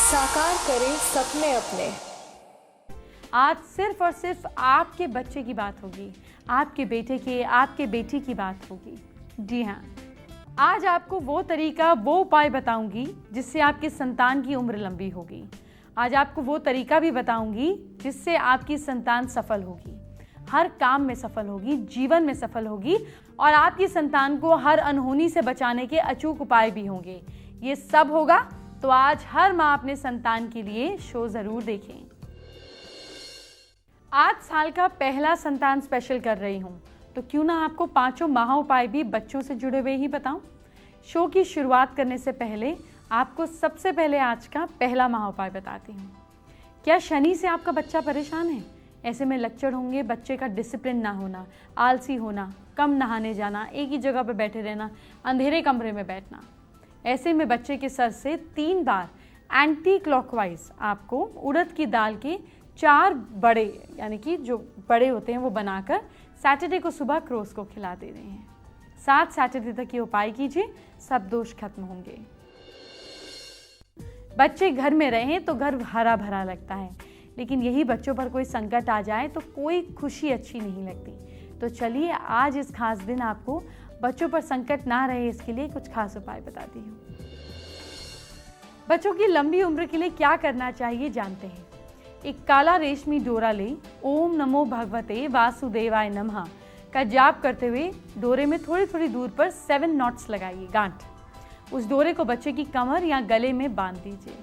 साकार करें सपने अपने। आज सिर्फ और सिर्फ आपके बच्चे की बात होगी, आपके बेटे के, आपके बेटी की बात होगी। जी हाँ, आज आपको वो तरीका, वो उपाय बताऊंगी जिससे आपके संतान की उम्र लंबी होगी। आज आपको वो तरीका भी बताऊंगी जिससे आपकी संतान सफल होगी, हर काम में सफल होगी, जीवन में सफल होगी और आपकी संतान को हर अनहोनी से बचाने के अचूक उपाय भी होंगे। ये सब होगा तो आज हर माँ अपने संतान के लिए शो जरूर देखें। आज साल का पहला संतान स्पेशल कर रही हूँ, तो क्यों ना आपको 5 महा उपाय भी बच्चों से जुड़े हुए ही बताऊं। शो की शुरुआत करने से पहले आपको सबसे पहले आज का पहला महा उपाय बताती हूँ। क्या शनि से आपका बच्चा परेशान है? ऐसे में लक्षण होंगे बच्चे का डिसिप्लिन ना होना, आलसी होना, कम नहाने जाना, एक ही जगह पर बैठे रहना, अंधेरे कमरे में बैठना। ऐसे में बच्चे के सर से 3 बार एंटी क्लॉकवाइज आपको उड़द की दाल के 4 बड़े, यानी कि जो बड़े होते हैं वो बनाकर सैटरडे को सुबह क्रोस को खिला दे रहे हैं। 7 सैटरडे तक ये उपाय कीजिए, सब दोष खत्म होंगे। बच्चे घर में रहें तो घर हरा भरा लगता है, लेकिन यही बच्चों पर कोई संकट आ जाए तो कोई खुशी अच्छी नहीं लगती। तो चलिए आज इस खास दिन आपको बच्चों पर संकट ना रहे इसके लिए कुछ खास उपाय बताती हूँ। बच्चों की लंबी उम्र के लिए क्या करना चाहिए जानते हैं। एक काला रेशमी डोरा ले ओम नमो भगवते वासुदेवाय नमः का जाप करते हुए डोरे में थोड़ी थोड़ी दूर पर 7 नॉट्स लगाइए, गांठ। उस डोरे को बच्चे की कमर या गले में बांध दीजिए।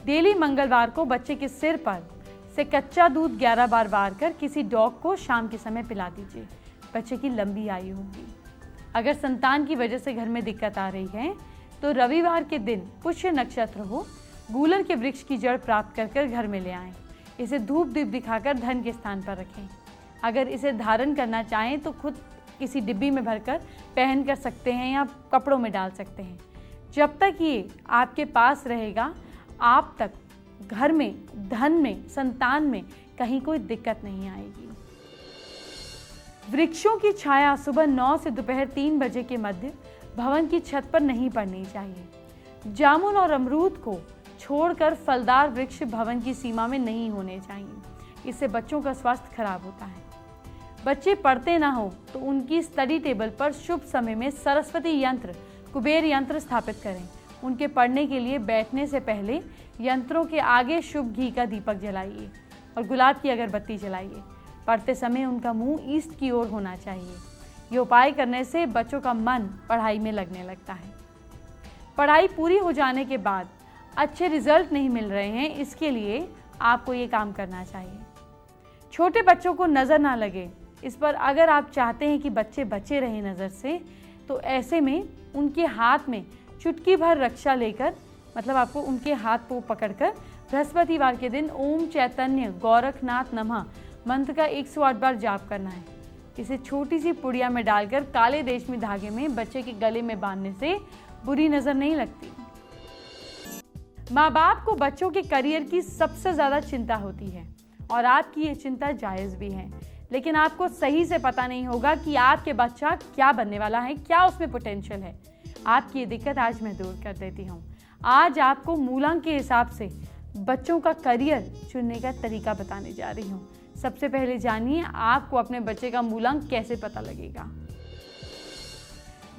डेली मंगलवार को बच्चे के सिर पर से कच्चा दूध 11 बार वार कर किसी डॉग को शाम के समय पिला दीजिए। बच्चे की लंबी आयु होगी। अगर संतान की वजह से घर में दिक्कत आ रही है तो रविवार के दिन पुष्य नक्षत्र हो, गूलर के वृक्ष की जड़ प्राप्त कर घर में ले आएं। इसे धूप दीप दिखाकर धन के स्थान पर रखें। अगर इसे धारण करना चाहें तो खुद किसी डिब्बी में भरकर पहन कर सकते हैं या कपड़ों में डाल सकते हैं। जब तक ये आपके पास रहेगा, आप तक घर में, धन में, संतान में कहीं कोई दिक्कत नहीं आएगी। वृक्षों की छाया सुबह 9 से दोपहर 3 बजे के मध्य भवन की छत पर नहीं पड़नी चाहिए। जामुन और अमरूद को छोड़कर फलदार वृक्ष भवन की सीमा में नहीं होने चाहिए। इससे बच्चों का स्वास्थ्य खराब होता है। बच्चे पढ़ते ना हो तो उनकी स्टडी टेबल पर शुभ समय में सरस्वती यंत्र, कुबेर यंत्र स्थापित करें। उनके पढ़ने के लिए बैठने से पहले यंत्रों के आगे शुभ घी का दीपक जलाइए और गुलाब की अगरबत्ती जलाइए। पढ़ते समय उनका मुंह ईस्ट की ओर होना चाहिए। ये उपाय करने से बच्चों का मन पढ़ाई में लगने लगता है। पढ़ाई पूरी हो जाने के बाद अच्छे रिजल्ट नहीं मिल रहे हैं, इसके लिए आपको ये काम करना चाहिए। छोटे बच्चों को नज़र ना लगे, इस पर अगर आप चाहते हैं कि बच्चे बचे रहें नज़र से, तो ऐसे में उनके हाथ में चुटकी भर रक्षा लेकर, मतलब आपको उनके हाथ को पकड़कर बृहस्पतिवार के दिन ओम चैतन्य गोरखनाथ नमः मंत्र का 108 बार जाप करना है। इसे छोटी सी पुड़िया में डालकर काले रेशमी धागे में बच्चे के गले में बांधने से बुरी नज़र नहीं लगती। माँ बाप को बच्चों के करियर की सबसे ज़्यादा चिंता होती है और आपकी ये चिंता जायज़ भी है, लेकिन आपको सही से पता नहीं होगा कि आपके बच्चा क्या बनने वाला है, क्या उसमें पोटेंशियल है। आपकी ये दिक्कत आज मैं दूर कर देती हूँ। आज आपको मूलांक के हिसाब से बच्चों का करियर चुनने का तरीका बताने जा रही हूँ। सबसे पहले जानिए आपको अपने बच्चे का मूलांक कैसे पता लगेगा।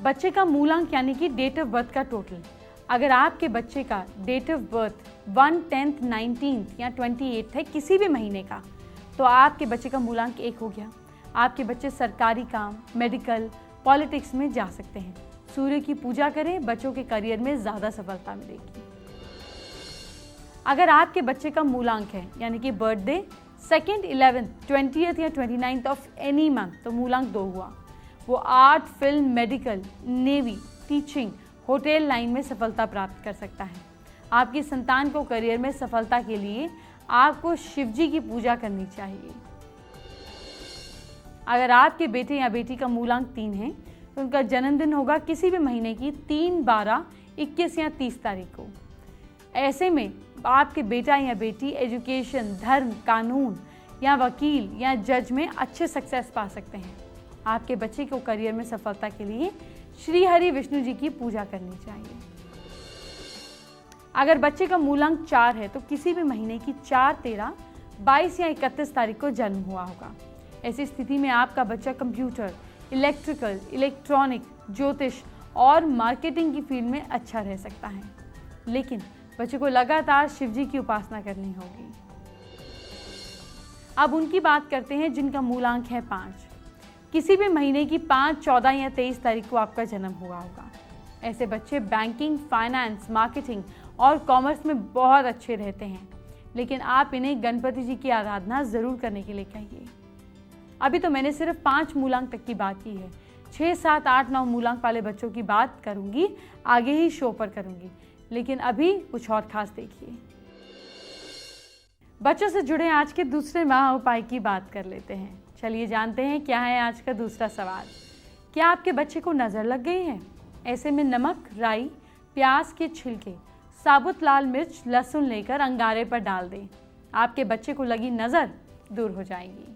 बच्चे का मूलांक यानी कि डेट ऑफ बर्थ का टोटल। अगर आपके बच्चे का date of birth 1, 10th, 19th या 28th है, किसी भी महीने का, तो आपके बच्चे का मूलांक 1 हो गया। आपके बच्चे सरकारी काम, मेडिकल, पॉलिटिक्स में जा सकते हैं। सूर्य की पूजा करें, बच्चों के करियर में ज़्यादा सफलता मिलेगी। अगर आपके बच्चे का मूलांक है यानी कि बर्थडे 2nd, 11th, 20th या 29th ऑफ एनी मंथ, तो मूलांक 2 हुआ। वो art, film, medical, navy, teaching, hotel line में सफलता प्राप्त कर सकता है। आपकी संतान को करियर में सफलता के लिए आपको शिवजी की पूजा करनी चाहिए। अगर आपके बेटे या बेटी का मूलांक 3 है तो उनका जन्मदिन होगा किसी भी महीने की 3, 12, 21 या 30 तारीख को। ऐसे में आपके बेटा या बेटी एजुकेशन, धर्म, कानून या वकील या जज में अच्छे सक्सेस पा सकते हैं। आपके बच्चे को करियर में सफलता के लिए श्री हरि विष्णु जी की पूजा करनी चाहिए। अगर बच्चे का मूलांक 4 है तो किसी भी महीने की 4, 13, 22 या 31 तारीख को जन्म हुआ होगा। ऐसी स्थिति में आपका बच्चा कंप्यूटर, इलेक्ट्रिकल, इलेक्ट्रॉनिक, ज्योतिष और मार्केटिंग की फील्ड में अच्छा रह सकता है, लेकिन बच्चे को लगातार शिव जी की उपासना करनी होगी। अब उनकी बात करते हैं जिनका मूलांक है 5। किसी भी महीने की 5, 14 या 23 तारीख को आपका जन्म हुआ होगा। ऐसे बच्चे बैंकिंग, फाइनेंस, मार्केटिंग और कॉमर्स में बहुत अच्छे रहते हैं, लेकिन आप इन्हें गणपति जी की आराधना ज़रूर करने के लिए कहिए। अभी तो मैंने सिर्फ 5 मूलांक तक की बात की है। 6, 7, 8, 9 मूलांक वाले बच्चों की बात करूंगी, आगे ही शो पर करूंगी, लेकिन अभी कुछ और खास देखिए। बच्चों से जुड़े आज के दूसरे महा उपाय की बात कर लेते हैं। चलिए जानते हैं क्या है आज का दूसरा सवाल। क्या आपके बच्चे को नज़र लग गई है? ऐसे में नमक, राई, प्याज के छिलके, साबुत लाल मिर्च, लहसुन लेकर अंगारे पर डाल दें। आपके बच्चे को लगी नज़र दूर हो जाएगी।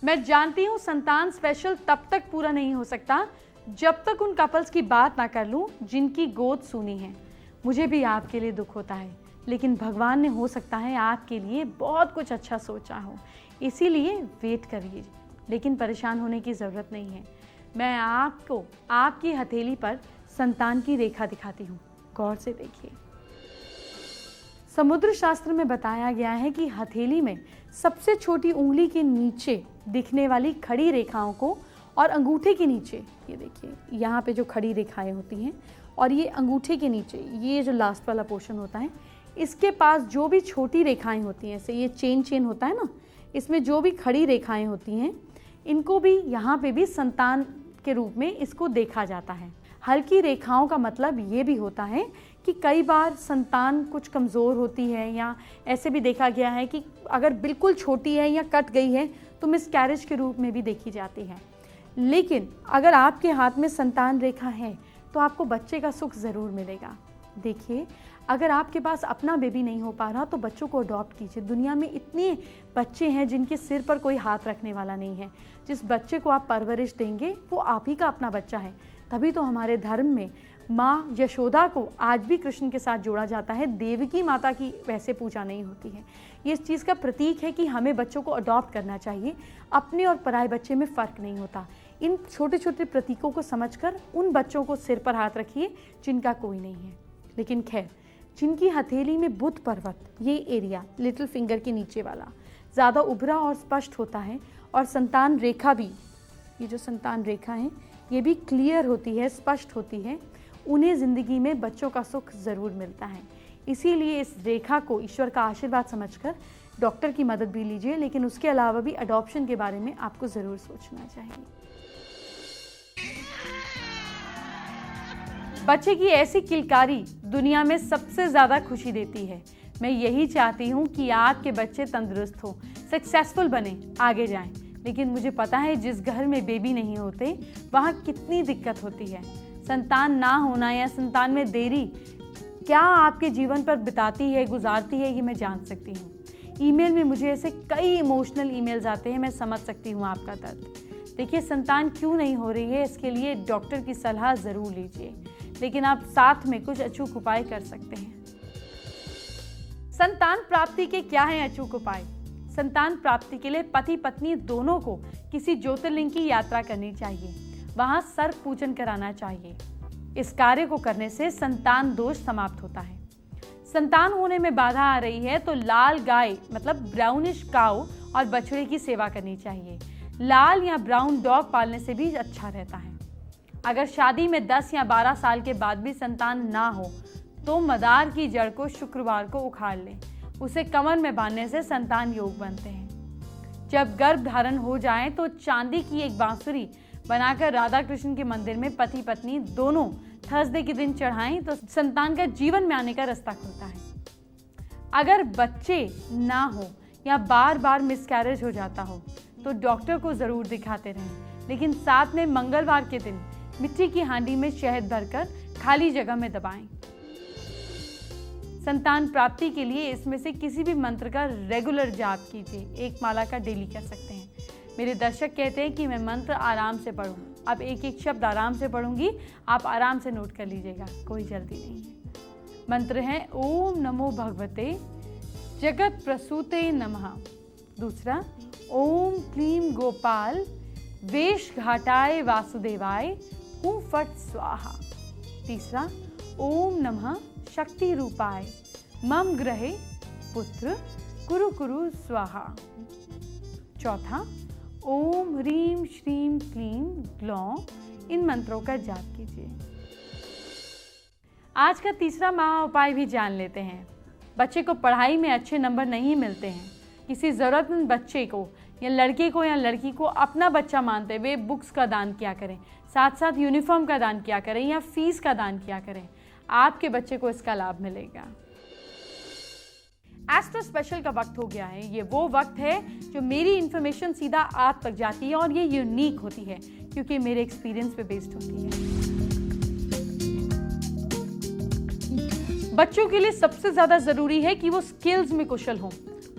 मैं जानती हूँ संतान स्पेशल तब तक पूरा नहीं हो सकता जब तक उन कपल्स की बात ना कर लूँ जिनकी गोद सूनी है। मुझे भी आपके लिए दुख होता है, लेकिन भगवान ने हो सकता है आपके लिए बहुत कुछ अच्छा सोचा हो, इसीलिए वेट करिए। लेकिन परेशान होने की ज़रूरत नहीं है। मैं आपको आपकी हथेली पर संतान की रेखा दिखाती हूँ, गौर से देखिए। समुद्र शास्त्र में बताया गया है कि हथेली में सबसे छोटी उंगली के नीचे दिखने वाली खड़ी रेखाओं को और अंगूठे के नीचे, ये देखिए यहाँ पे जो खड़ी रेखाएं होती हैं और ये अंगूठे के नीचे ये जो लास्ट वाला पोर्शन होता है, इसके पास जो भी छोटी रेखाएं होती हैं, जैसे ये चेन होता है ना, इसमें जो भी खड़ी रेखाएं होती हैं, इनको भी यहाँ पे भी संतान के रूप में इसको देखा जाता है। हल्की रेखाओं का मतलब ये भी होता है कि कई बार संतान कुछ कमज़ोर होती है, या ऐसे भी देखा गया है कि अगर बिल्कुल छोटी है या कट गई है तो मिसकैरेज के रूप में भी देखी जाती है। लेकिन अगर आपके हाथ में संतान रेखा है तो आपको बच्चे का सुख ज़रूर मिलेगा। देखिए, अगर आपके पास अपना बेबी नहीं हो पा रहा तो बच्चों को अडॉप्ट कीजिए। दुनिया में इतने बच्चे हैं जिनके सिर पर कोई हाथ रखने वाला नहीं है। जिस बच्चे को आप परवरिश देंगे वो आप ही का अपना बच्चा है। तभी तो हमारे धर्म में माँ यशोदा को आज भी कृष्ण के साथ जोड़ा जाता है। देवकी माता की वैसे पूजा नहीं होती है। ये इस चीज़ का प्रतीक है कि हमें बच्चों को अडॉप्ट करना चाहिए। अपने और पराये बच्चे में फ़र्क नहीं होता। इन छोटे छोटे प्रतीकों को समझकर उन बच्चों को सिर पर हाथ रखिए जिनका कोई नहीं है। लेकिन खैर, जिनकी हथेली में बुध पर्वत, ये एरिया लिटिल फिंगर के नीचे वाला ज़्यादा उभरा और स्पष्ट होता है, और संतान रेखा भी, ये जो संतान रेखा है ये भी क्लियर होती है, स्पष्ट होती है, उन्हें ज़िंदगी में बच्चों का सुख ज़रूर मिलता है। इसीलिए इस रेखा को ईश्वर का आशीर्वाद समझकर डॉक्टर की मदद भी लीजिए। लेकिन उसके अलावा भी अडॉप्शन के बारे में आपको ज़रूर सोचना चाहिए। बच्चे की ऐसी किलकारी दुनिया में सबसे ज़्यादा खुशी देती है। मैं यही चाहती हूँ कि आपके बच्चे तंदुरुस्त हो, सक्सेसफुल बने, आगे जाएं। लेकिन मुझे पता है जिस घर में बेबी नहीं होते वहाँ कितनी दिक्कत होती है। संतान ना होना या संतान में देरी क्या आपके जीवन पर बिताती है, गुजारती है, ये मैं जान सकती हूँ। ईमेल में मुझे ऐसे कई इमोशनल ईमेल्स आते हैं, मैं समझ सकती हूँ आपका दर्द। देखिए, संतान क्यों नहीं हो रही है इसके लिए डॉक्टर की सलाह ज़रूर लीजिए, लेकिन आप साथ में कुछ अचूक उपाय कर सकते हैं। संतान प्राप्ति के क्या हैं अचूक उपाय? संतान प्राप्ति के लिए पति पत्नी दोनों को किसी ज्योतिर्लिंग की यात्रा करनी चाहिए, वहां सर्प पूजन कराना चाहिए। इस कार्य को करने से संतान दोष समाप्त होता है। संतान होने में बाधा आ रही है तो लाल गाय मतलब ब्राउनिश काऊ और बछड़े की सेवा करनी चाहिए। लाल या ब्राउन डॉग पालने से भी अच्छा रहता है। अगर शादी में 10 या 12 साल के बाद भी संतान ना हो तो मदार की जड़ को शुक्रवार को उखाड़ लें। उसे कमर में बांधने से संतान योग बनते हैं। जब गर्भ धारण हो जाए तो चांदी की एक बांसुरी बनाकर राधा कृष्ण के मंदिर में पति पत्नी दोनों थर्सडे के दिन चढ़ाएं तो संतान का जीवन में आने का रास्ता खुलता है। अगर बच्चे ना हो या बार बार मिसकैरेज हो जाता हो तो डॉक्टर को ज़रूर दिखाते रहें, लेकिन साथ में मंगलवार के दिन मिट्टी की हांडी में शहद भरकर खाली जगह में दबाएं। संतान प्राप्ति के लिए इसमें से किसी भी मंत्र का रेगुलर जाप कीजिए। एक माला का डेली कर सकते हैं। मेरे दर्शक कहते हैं कि मैं मंत्र आराम से पढूं, अब एक एक शब्द आराम से पढ़ूंगी, आप आराम से नोट कर लीजिएगा, कोई जल्दी नहीं है। मंत्र है ओम नमो भगवते जगत प्रसूते नमः। दूसरा ओम क्लीम गोपाल वेश घाटाय वासुदेवाय हूँ फट स्वाहा। तीसरा ओम नमः शक्ति रूपाय मम ग्रहे पुत्र कुरु कुरु स्वाहा। चौथा ओम ह्रीम श्रीम क्लीम ग्लौं। इन मंत्रों का जाप कीजिए। आज का तीसरा महा उपाय भी जान लेते हैं। बच्चे को पढ़ाई में अच्छे नंबर नहीं मिलते हैं, किसी ज़रूरतमंद बच्चे को या लड़के को या लड़की को अपना बच्चा मानते हुए बुक्स का दान किया करें, साथ साथ यूनिफॉर्म का दान किया करें या फीस का दान किया करें। आपके बच्चे को इसका लाभ मिलेगा। एस्ट्रो स्पेशल का वक्त हो गया है। ये वो वक्त है जो मेरी इन्फॉर्मेशन सीधा आप तक जाती है और ये यूनिक होती है क्योंकि मेरे एक्सपीरियंस पे बेस्ड होती है। बच्चों के लिए सबसे ज़्यादा ज़रूरी है कि वो स्किल्स में कुशल हों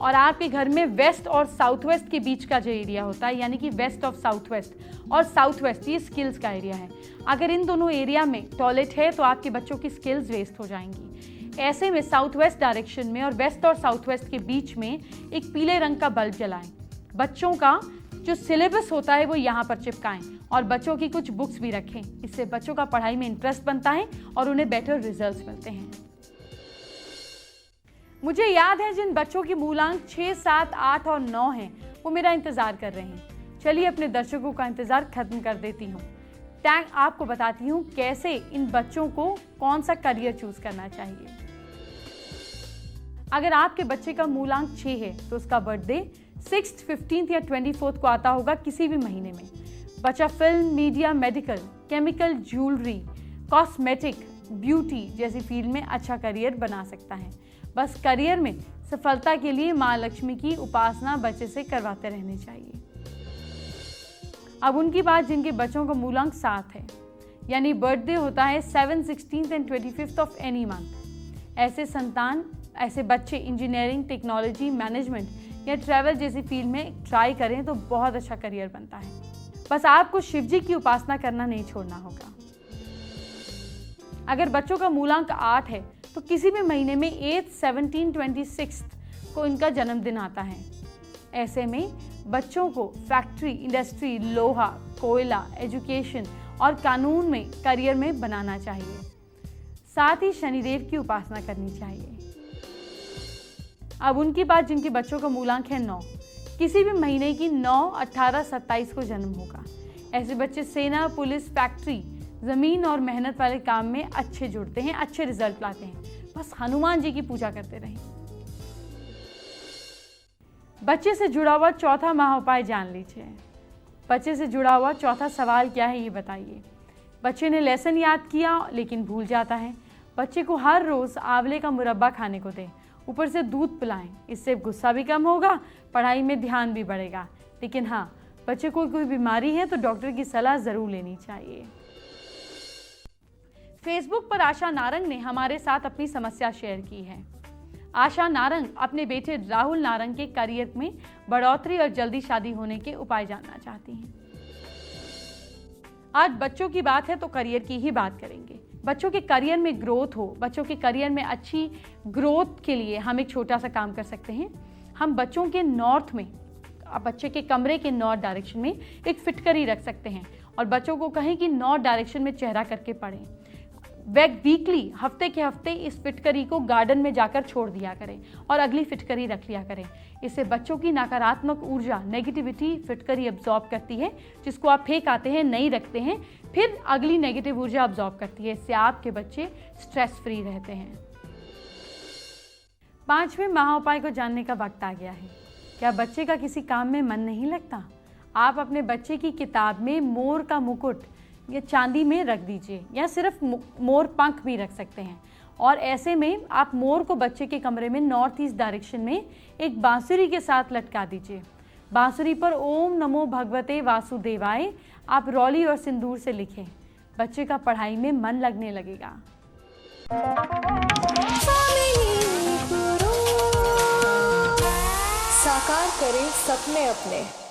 और आपके घर में वेस्ट और साउथ वेस्ट के बीच का जो एरिया होता है, यानी कि वेस्ट ऑफ साउथ वेस्ट और साउथ वेस्ट, ये स्किल्स का एरिया है। अगर इन दोनों एरिया में टॉयलेट है तो आपके बच्चों की स्किल्स वेस्ट हो जाएंगी। ऐसे में साउथ वेस्ट डायरेक्शन में और वेस्ट और साउथ वेस्ट के बीच में एक पीले रंग का बल्ब जलाएं। बच्चों का जो सिलेबस होता है वो यहाँ पर चिपकाएं और बच्चों की कुछ बुक्स भी रखें। इससे बच्चों का पढ़ाई में इंटरेस्ट बनता है और उन्हें बेटर रिजल्ट्स मिलते हैं। मुझे याद है जिन बच्चों के मूलांक 6, 7, 8 और 9 हैं वो मेरा इंतज़ार कर रहे हैं। चलिए अपने दर्शकों का इंतज़ार खत्म कर देती हूँ। टैग आपको बताती हूँ कैसे इन बच्चों को कौन सा करियर चूज करना चाहिए। अगर आपके बच्चे का मूलांक 6 है तो उसका बर्थडे 6th, 15th या 24th को आता होगा किसी भी महीने में। बच्चा film, media, medical, chemical, jewellery, cosmetic, beauty जैसी फील्ड में अच्छा करियर बना सकता है। बस करियर में सफलता के लिए माँ लक्ष्मी की उपासना बच्चे से करवाते रहनी चाहिए। अब उनकी बात जिनके बच्चों का मूलांक 7 है, यानी बर्थडे होता है 7, 16 एंड 25 ऑफ एनी मंथ। ऐसे बच्चे इंजीनियरिंग, टेक्नोलॉजी, मैनेजमेंट या ट्रैवल जैसी फील्ड में ट्राई करें तो बहुत अच्छा करियर बनता है। बस आपको शिव जी की उपासना करना नहीं छोड़ना होगा। अगर बच्चों का मूलांक 8 है तो किसी भी महीने में 8, 17, 26 को इनका जन्मदिन आता है। ऐसे में बच्चों को फैक्ट्री, इंडस्ट्री, लोहा, कोयला, एजुकेशन और कानून में करियर में बनाना चाहिए। साथ ही शनिदेव की उपासना करनी चाहिए। अब उनकी बात जिनके बच्चों का मूलांक है 9, किसी भी महीने की 9, 18, 27 को जन्म होगा। ऐसे बच्चे सेना, पुलिस, फैक्ट्री, ज़मीन और मेहनत वाले काम में अच्छे जुड़ते हैं, अच्छे रिजल्ट लाते हैं। बस हनुमान जी की पूजा करते रहें। बच्चे से जुड़ा हुआ चौथा महा उपाय जान लीजिए। बच्चे से जुड़ा हुआ चौथा सवाल क्या है ये बताइए। बच्चे ने लेसन याद किया लेकिन भूल जाता है। बच्चे को हर रोज़ आंवले का मुरब्बा खाने को दें, ऊपर से दूध पिलाएं। इससे गुस्सा भी कम होगा, पढ़ाई में ध्यान भी बढ़ेगा। लेकिन हाँ, बच्चे को कोई बीमारी है तो डॉक्टर की सलाह ज़रूर लेनी चाहिए। फेसबुक पर आशा नारंग ने हमारे साथ अपनी समस्या शेयर की है। आशा नारंग अपने बेटे राहुल नारंग के करियर में बढ़ोतरी और जल्दी शादी होने के उपाय जानना चाहती हैं। आज बच्चों की बात है तो करियर की ही बात करेंगे। बच्चों के करियर में ग्रोथ हो, बच्चों के करियर में अच्छी ग्रोथ के लिए हम एक छोटा सा काम कर सकते हैं। हम बच्चों के नॉर्थ में, बच्चे के कमरे के नॉर्थ डायरेक्शन में एक फिटकरी रख सकते हैं और बच्चों को कहें कि नॉर्थ डायरेक्शन में चेहरा करके पढ़ें। वीकली, हफ्ते के हफ्ते इस फिटकरी को गार्डन में जाकर छोड़ दिया करें और अगली फिटकरी रख लिया करें। इससे बच्चों की नकारात्मक ऊर्जा, नेगेटिविटी फिटकरी अब्जॉर्ब करती है, जिसको आप फेंक आते हैं, नहीं रखते हैं, फिर अगली नेगेटिव ऊर्जा अब्जॉर्ब करती है। इससे आपके बच्चे स्ट्रेस फ्री रहते हैं। 5वें महाउपाय को जानने का वक्त आ गया है। क्या बच्चे का किसी काम में मन नहीं लगता? आप अपने बच्चे की किताब में मोर का मुकुट या चांदी में रख दीजिए, या सिर्फ मोर पंख भी रख सकते हैं। और ऐसे में आप मोर को बच्चे के कमरे में नॉर्थ ईस्ट डायरेक्शन में एक बांसुरी के साथ लटका दीजिए। बांसुरी पर ओम नमो भगवते वासुदेवाय आप रौली और सिंदूर से लिखें। बच्चे का पढ़ाई में मन लगने लगेगा। साकार करें सपने अपने।